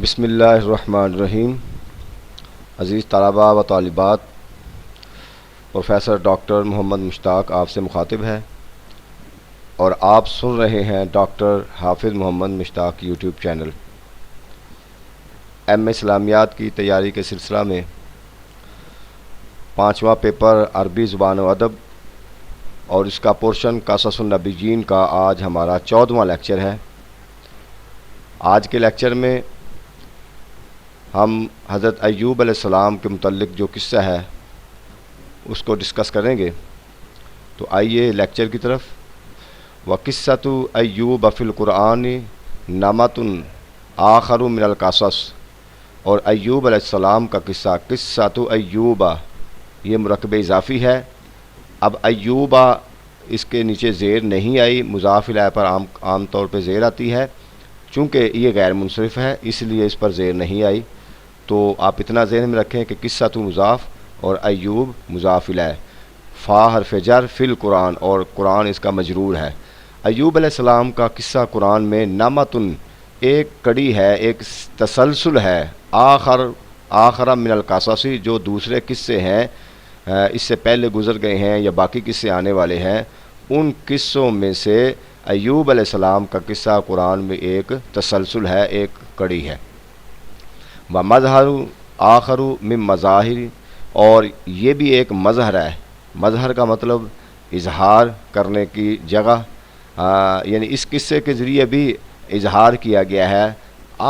بسم اللہ الرحمن الرحیم۔ عزیز طلباء و طالبات، پروفیسر ڈاکٹر محمد مشتاق آپ سے مخاطب ہے اور آپ سن رہے ہیں ڈاکٹر حافظ محمد مشتاق یوٹیوب چینل۔ ایم اے اسلامیات کی تیاری کے سلسلہ میں 5واں پیپر عربی زبان و ادب اور اس کا پورشن قصص النبیین کا آج ہمارا 14واں لیکچر ہے۔ آج کے لیکچر میں ہم حضرت ایوب علیہ السلام کے متعلق جو قصہ ہے اس کو ڈسکس کریں گے۔ تو آئیے لیکچر کی طرف۔ وَقِصَّةُ ایوب فی القرآن نمۃ آخر من القصص، اور ایوب علیہ السلام کا قصہ قصۃ ایوب یہ مرکب اضافی ہے۔ اب ایوبہ اس کے نیچے زیر نہیں آئی، مضاف الیہ پر عام طور پہ زیر آتی ہے، چونکہ یہ غیر منصرف ہے اس لیے اس پر زیر نہیں آئی۔ تو آپ اتنا ذہن میں رکھیں کہ قصۃ مضاف اور ایوب مضاف الیہ، فا حرف جر فی القرآن، اور قرآن اس کا مجرور ہے۔ ایوب علیہ السلام کا قصہ قرآن میں نمتن ایک کڑی ہے، ایک تسلسل ہے، آخر من القصص جو دوسرے قصے ہیں اس سے پہلے گزر گئے ہیں یا باقی قصے آنے والے ہیں، ان قصوں میں سے ایوب علیہ السلام کا قصہ قرآن میں ایک تسلسل ہے، ایک کڑی ہے۔ وَمَظْهَرُ آخر من مظاہر، اور یہ بھی ایک مظہر ہے۔ مظہر کا مطلب اظہار کرنے کی جگہ، یعنی اس قصے کے ذریعے بھی اظہار کیا گیا ہے۔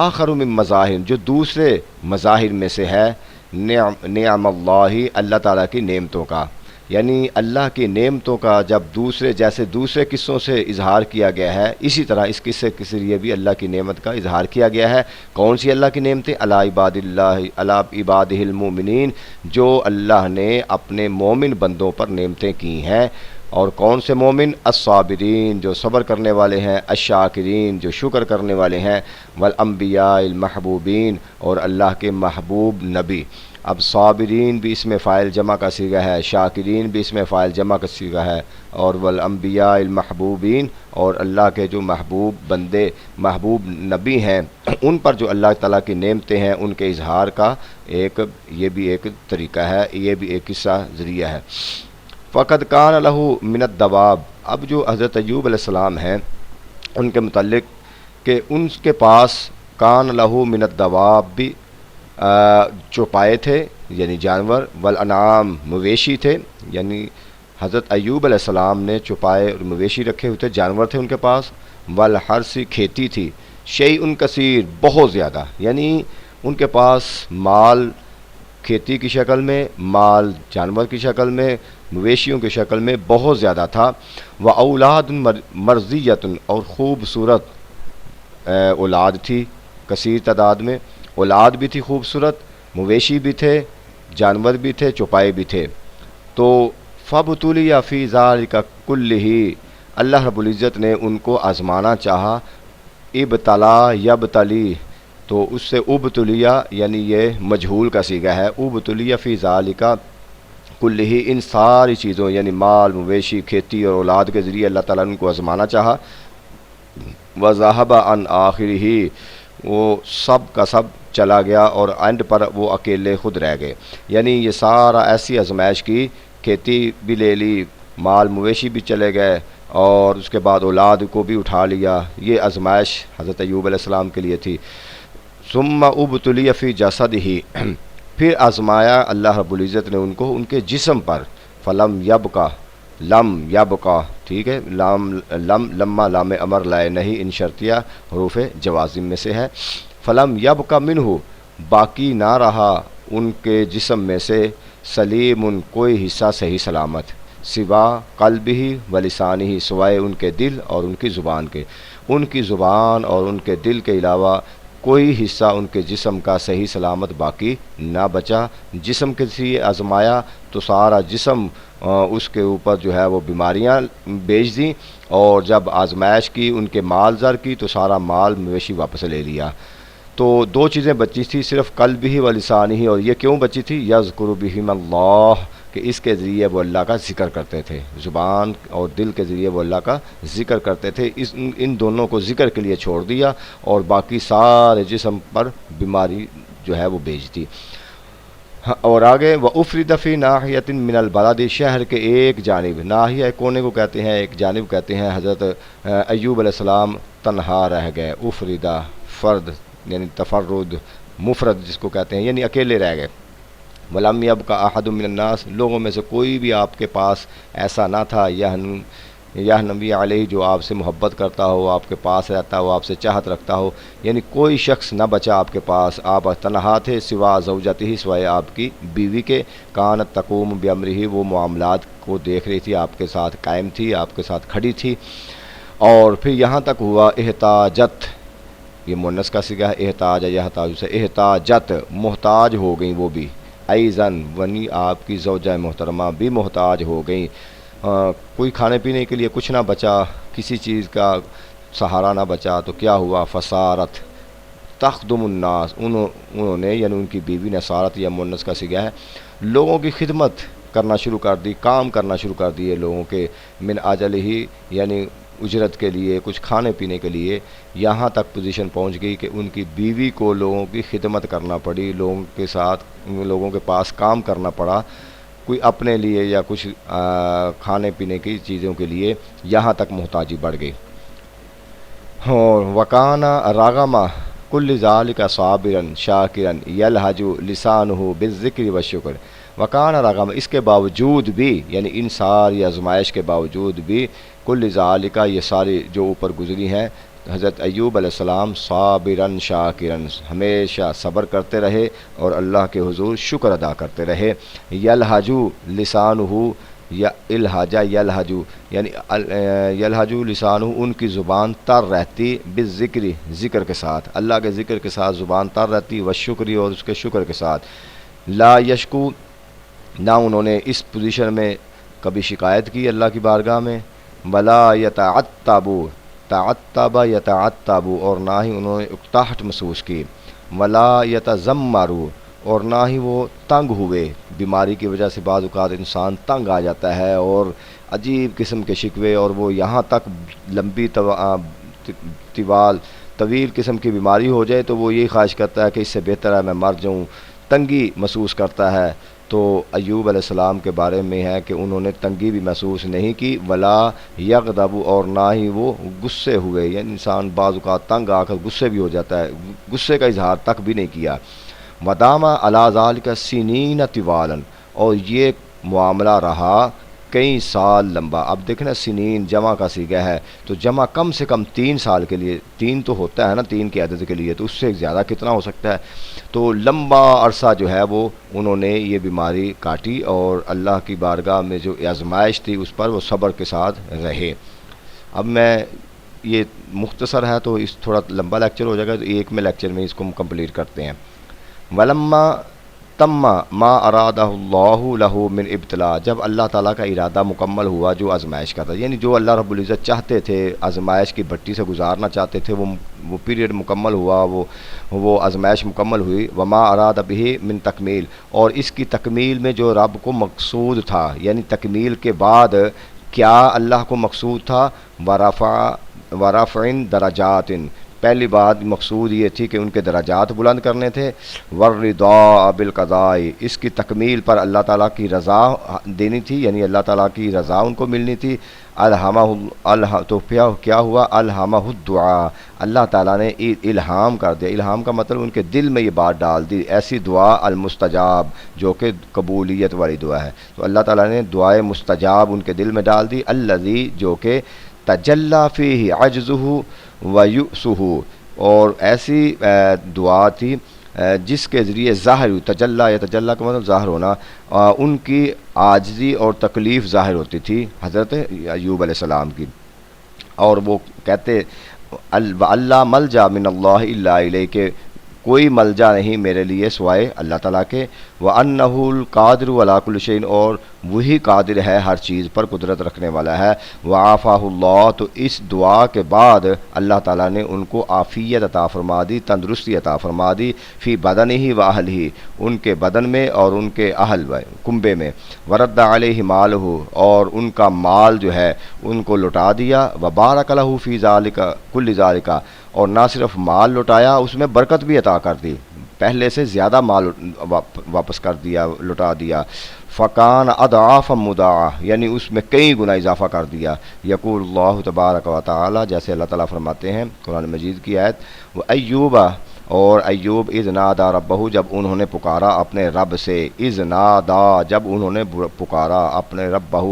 آخر من مظاہر جو دوسرے مظاہر میں سے ہے، نعم اللہ اللہ تعالیٰ کی نعمتوں کا، یعنی اللہ کی نعمتوں کا جب دوسرے قصوں سے اظہار کیا گیا ہے، اسی طرح اس قصے کے ذریعے بھی اللہ کی نعمت کا اظہار کیا گیا ہے۔ کون سی اللہ کی نعمتیں؟ علی عبادہ المؤمنین، جو اللہ نے اپنے مومن بندوں پر نعمتیں کی ہیں۔ اور کون سے مومن؟ الصابرین جو صبر کرنے والے ہیں، الشاکرین جو شکر کرنے والے ہیں، والانبیاء المحبوبین اور اللہ کے محبوب نبی۔ اب صابرین بھی اس میں فاعل جمع کا صیغہ ہے، شاکرین بھی اس میں فاعل جمع کا صیغہ ہے، اور والانبیاء المحبوبین اور اللہ کے جو محبوب بندے، محبوب نبی ہیں، ان پر جو اللہ تعالیٰ کی نعمتیں ہیں ان کے اظہار کا یہ بھی ایک طریقہ ہے، یہ بھی ایک قصہ ذریعہ ہے۔ فقد کان لہ من الدواب، اب جو حضرت ایوب علیہ السلام ہیں ان کے متعلق کہ ان کے پاس کان لہ من الدواب بھی چوپائے تھے یعنی جانور، والانعام مویشی تھے، یعنی حضرت ایوب علیہ السلام نے چوپائے اور مویشی رکھے ہوئے تھے، جانور تھے ان کے پاس، والحرث کھیتی تھی، شیء کثیر بہت زیادہ، یعنی ان کے پاس مال کھیتی کی شکل میں، مال جانور کی شکل میں، مویشیوں کی شکل میں بہت زیادہ تھا۔ واولاد مرضیۃ، اور خوبصورت اولاد تھی کثیر تعداد میں، اولاد بھی تھی خوبصورت، مویشی بھی تھے، جانور بھی تھے، چوپائے بھی تھے۔ تو فابتلی فی ذالک کلہ، اللہ رب العزت نے ان کو آزمانا چاہا، ابتلا یبتلی، تو اس سے ابتلیہ یعنی یہ مجہول کا صیغہ ہے، ابتلیہ فی ذالک کلہ، ان ساری چیزوں یعنی مال مویشی کھیتی اور اولاد کے ذریعے اللہ تعالیٰ نے ان کو آزمانا چاہا۔ وذہب عن آخرہ، وہ سب کا سب چلا گیا اور اینڈ پر وہ اکیلے خود رہ گئے، یعنی یہ سارا ایسی آزمائش کی، کھیتی بھی لے لی، مال مویشی بھی چلے گئے، اور اس کے بعد اولاد کو بھی اٹھا لیا، یہ آزمائش حضرت ایوب علیہ السلام کے لیے تھی۔ ثم ابتلی فی جسدہ، پھر آزمایا اللہ رب العزت نے ان کو ان کے جسم پر، فلم یبقا، لم یبقا، ٹھیک ہے، لما لام امر لائے نہیں، ان شرطیہ حروف جوازم میں سے ہے۔ فلم یبقا منہ، باقی نہ رہا ان کے جسم میں سے، سلیم کوئی حصہ صحیح سلامت، سوا قلبہ و لسانہ، سوائے ان کے دل اور ان کی زبان کے، ان کی زبان اور ان کے دل کے علاوہ کوئی حصہ ان کے جسم کا صحیح سلامت باقی نہ بچا۔ جسم کے ذریعے آزمایا تو سارا جسم اس کے اوپر جو ہے وہ بیماریاں بیچ دیں، اور جب آزمائش کی ان کے مال زر کی تو سارا مال مویشی واپس لے لیا۔ تو دو چیزیں بچی تھی، صرف قلب ہی و لسان ہی، اور یہ کیوں بچی تھی؟ یذکر بہم اللہ، کہ اس کے ذریعے وہ اللہ کا ذکر کرتے تھے، زبان اور دل کے ذریعے وہ اللہ کا ذکر کرتے تھے، ان دونوں کو ذکر کے لیے چھوڑ دیا اور باقی سارے جسم پر بیماری جو ہے وہ بھیج دی۔ اور آگے وَأُفْرِدَ فِي نَاحِيَةٍ مِّنَ الْبَلَدِ، شہر کے ایک جانب، ناحیہ کونے کو کہتے ہیں، ایک جانب کہتے ہیں، حضرت ایوب علیہ السلام تنہا رہ گئے، افردہ فرد یعنی تفرد، مفرد جس کو کہتے ہیں یعنی اکیلے رہ گئے۔ وَلَمْ يَبْقَ أَحَدٌ مِّنَ النَّاسِ، لوگوں میں سے کوئی بھی آپ کے پاس ایسا نہ تھا، یہ نبی علیہ جو آپ سے محبت کرتا ہو، آپ کے پاس رہتا ہو، آپ سے چاہت رکھتا ہو، یعنی کوئی شخص نہ بچا آپ کے پاس، آپ تنہا تھے، سوا زوجتہ، سوائے آپ کی بیوی کے، کانت تقوم بامرہ، وہ معاملات کو دیکھ رہی تھی، آپ کے ساتھ قائم تھی، آپ کے ساتھ کھڑی تھی۔ اور پھر یہاں تک ہوا احتاجت، یہ مونس کا صیغہ ہے، احتاج یحتاج سے، احتاجت، محتاج ہو گئیں وہ بھی، ایزن ونی آپ کی زوجہ محترمہ بھی محتاج ہو گئیں، کوئی کھانے پینے کے لیے کچھ نہ بچا، کسی چیز کا سہارا نہ بچا، تو کیا ہوا، فسارت تخدم الناس، انہوں نے یعنی ان کی بیوی نے، سارت یا مونس کا صیغہ ہے، لوگوں کی خدمت کرنا شروع کر دی، کام کرنا شروع کر دیے لوگوں کے، من اجل ہی یعنی اجرت کے لیے، کچھ کھانے پینے کے لیے، یہاں تک پوزیشن پہنچ گئی کہ ان کی بیوی کو لوگوں کی خدمت کرنا پڑی، لوگوں کے ساتھ، لوگوں کے پاس کام کرنا پڑا، کوئی اپنے لیے یا کچھ کھانے پینے کی چیزوں کے لیے، یہاں تک محتاجی بڑھ گئی۔ اور وکانا راغما کل ذالک صابرا شاکرا یلہج لسانہ بالذکر والشکر، وکانا راغما، اس کے باوجود بھی یعنی ان ساری آزمائش کے باوجود بھی، کل ذالک، یہ ساری جو اوپر گزری ہیں، حضرت ایوب علیہ السلام صابرا شاکرا، ہمیشہ صبر کرتے رہے اور اللہ کے حضور شکر ادا کرتے رہے۔ یلہجو لسانہ، یا الہجا یلہجو یعنی یلہجو لسانہ، ان کی زبان تر رہتی، بالذکر، ذکر کے ساتھ، اللہ کے ذکر کے ساتھ زبان تر رہتی، والشکر، اور اس کے شکر کے ساتھ۔ لا یشکو، نہ انہوں نے اس پوزیشن میں کبھی شکایت کی اللہ کی بارگاہ میں، ولا یتعتبوا، تعتب یتعتب، اور نہ ہی انہوں نے اکتاہٹ محسوس کی، ولا یتذمروا، اور نہ ہی وہ تنگ ہوئے، بیماری کی وجہ سے بعض اوقات انسان تنگ آ جاتا ہے اور عجیب قسم کے شکوے، اور وہ یہاں تک لمبی طویل قسم کی بیماری ہو جائے تو وہ یہی خواہش کرتا ہے کہ اس سے بہتر ہے میں مر جاؤں، تنگی محسوس کرتا ہے۔ تو ایوب علیہ السلام کے بارے میں ہے کہ انہوں نے تنگی بھی محسوس نہیں کی، ولا یغضب، اور نہ ہی وہ غصے ہوئے، یعنی انسان بعض اوقات تنگ آ کر غصے بھی ہو جاتا ہے، غصے کا اظہار تک بھی نہیں کیا۔ ودامہ علی ذالک سنین طوالا، اور یہ معاملہ رہا کئی سال لمبا۔ اب دیکھنا سنین جمع کا صیغہ ہے تو جمع کم سے کم 3 سال کے لیے، 3 تو ہوتا ہے نا 3 کے عدد کے لیے، تو اس سے زیادہ کتنا ہو سکتا ہے، تو لمبا عرصہ جو ہے وہ انہوں نے یہ بیماری کاٹی اور اللہ کی بارگاہ میں جو آزمائش تھی اس پر وہ صبر کے ساتھ رہے۔ اب میں یہ مختصر ہے تو اس تھوڑا لمبا لیکچر ہو جائے گا، تو ایک میں لیکچر میں اس کو کمپلیٹ کرتے ہیں۔ ولما تم ما ارادہ اللہ لہ من ابتلاء، جب اللہ تعالیٰ کا ارادہ مکمل ہوا جو آزمائش کا تھا، یعنی جو اللہ رب العزت چاہتے تھے، آزمائش کی بھٹی سے گزارنا چاہتے تھے، وہ پیریڈ مکمل ہوا، وہ آزمائش مکمل ہوئی۔ وما اراد بہ من تکمیل، اور اس کی تکمیل میں جو رب کو مقصود تھا، یعنی تکمیل کے بعد کیا اللہ کو مقصود تھا، ورفع درجات، پہلی بات مقصود یہ تھی کہ ان کے درجات بلند کرنے تھے، والرضا بالقضاء، اس کی تکمیل پر اللہ تعالیٰ کی رضا دینی تھی، یعنی اللہ تعالیٰ کی رضا ان کو ملنی تھی۔ تو کیا ہوا، الہمہ الدعاء، اللہ تعالیٰ نے الہام کر دیا، الہام کا مطلب ان کے دل میں یہ بات ڈال دی، ایسی دعا المستجاب جو کہ قبولیت والی دعا ہے، تو اللہ تعالیٰ نے دعائے مستجاب ان کے دل میں ڈال دی، الذی، جو کہ تجلی فیہ عجزہ ویؤسہ، اور ایسی دعا تھی جس کے ذریعے ظاہر ہوئی، تجلی یا تجلی کا مطلب ظاہر ہونا، ان کی عاجزی اور تکلیف ظاہر ہوتی تھی حضرت ایوب علیہ السلام کی، اور وہ کہتے اللہ ملجا من اللہ الا الیہ، کہ کوئی ملجا نہیں میرے لیے سوائے اللہ تعالیٰ کے، وَأَنَّهُ الْقَادِرُ عَلَى كُلِّ شَيْءٍ، اور وہی قادر ہے ہر چیز پر، قدرت رکھنے والا ہے، وَعَافَاهُ اللَّهُ، تو اس دعا کے بعد اللہ تعالیٰ نے ان کو عافیت عطا فرما دی، تندرستی عطا فرما دی، فی بدنہ و اہلہ، ان کے بدن میں اور ان کے اہل کنبے میں، ورد علیہ مالہ، اور ان کا مال جو ہے ان کو لوٹا دیا، وبارک لہ فی ذالک کل ذالک، اور نہ صرف مال لوٹایا، اس میں برکت بھی عطا کر دی، پہلے سے زیادہ مال واپس کر دیا، لوٹا دیا، فکان اضعاف مضاعف، یعنی اس میں کئی گنا اضافہ کر دیا، یقول اللہ تبارک و تعالی، جیسے اللہ تعالیٰ فرماتے ہیں قرآن مجید کی آیت، وہ ایوب، اور ایوب اذ نادا ربہ، جب انہوں نے پکارا اپنے رب سے، اذ نادا، جب انہوں نے پکارا اپنے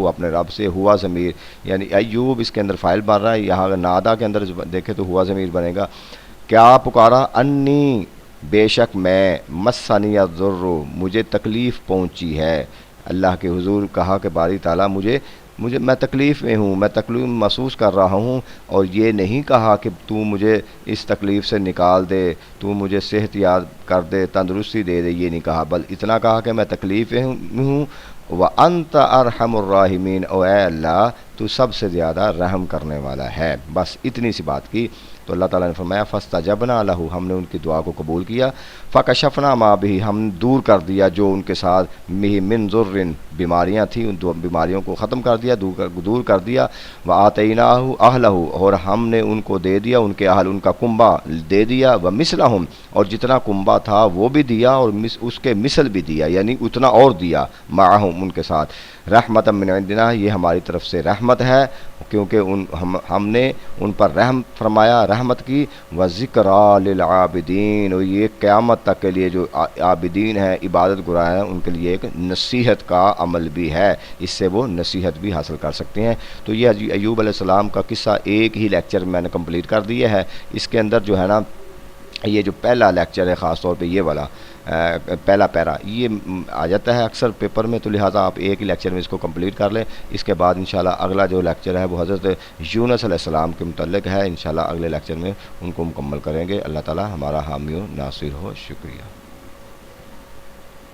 اپنے رب سے، ہوا ضمیر، یعنی ایوب اس کے اندر فاعل بن رہا ہے، یہاں نادا کے اندر دیکھیں تو ہوا ضمیر بنے گا، کیا پکارا، انی، بے شک میں، مسنی الضر، مجھے تکلیف پہنچی ہے، اللہ کے حضور کہا کہ باری تعالیٰ میں تکلیف میں ہوں، میں تکلیف محسوس کر رہا ہوں، اور یہ نہیں کہا کہ تو مجھے اس تکلیف سے نکال دے، تو مجھے صحت یاد کر دے، تندرستی دے دے، یہ نہیں کہا، بل اتنا کہا کہ میں تکلیف میں ہوں، وَأَنْتَ أَرْحَمُ الرَّاحِمِينَ، او اے اللہ تو سب سے زیادہ رحم کرنے والا ہے، بس اتنی سی بات کی تو اللہ تعالیٰ نے فرمایا فَاسْتَجَبْنَا لَهُ، ہم نے ان کی دعا کو قبول کیا، فَكَشَفْنَا مَا بِهِ، ہم دور کر دیا جو ان کے ساتھ مِن ضُرٍ، بیماریاں تھیں، ان بیماریوں کو ختم کر دیا، دور کر دیا، وَآتَيْنَاهُ أَهْلَهُ، اور ہم نے ان کو دے دیا، ان کے اہل، ان کا کنبہ دے دیا، وَمِثْلَهُمْ، اور جتنا کنبہ تھا وہ بھی دیا، اور اس کے مثل بھی دیا، یعنی اتنا اور دیا، معہم، ان کے ساتھ، رحمت من عندنا، یہ ہماری طرف سے رحمت ہے، کیونکہ ہم نے ان پر رحم فرمایا، رحمت کی، وَذِكْرَى لِلْعَابِدِينَ، اور یہ قیامت تک کے لیے جو عابدین ہیں، عبادت گزار ہیں، ان کے لیے ایک نصیحت کا عمل بھی ہے، اس سے وہ نصیحت بھی حاصل کر سکتے ہیں۔ تو یہ ایوب علیہ السلام کا قصہ ایک ہی لیکچر میں نے کمپلیٹ کر دیا ہے، اس کے اندر جو ہے نا یہ جو پہلا لیکچر ہے، خاص طور پہ یہ والا پہلا پیرا، یہ آ جاتا ہے اکثر پیپر میں، تو لہٰذا آپ ایک ہی لیکچر میں اس کو کمپلیٹ کر لیں، اس کے بعد انشاءاللہ اگلا جو لیکچر ہے وہ حضرت یونس علیہ السلام کے متعلق ہے، انشاءاللہ اگلے لیکچر میں ان کو مکمل کریں گے۔ اللہ تعالی ہمارا حامی و ناصر ہو، شکریہ۔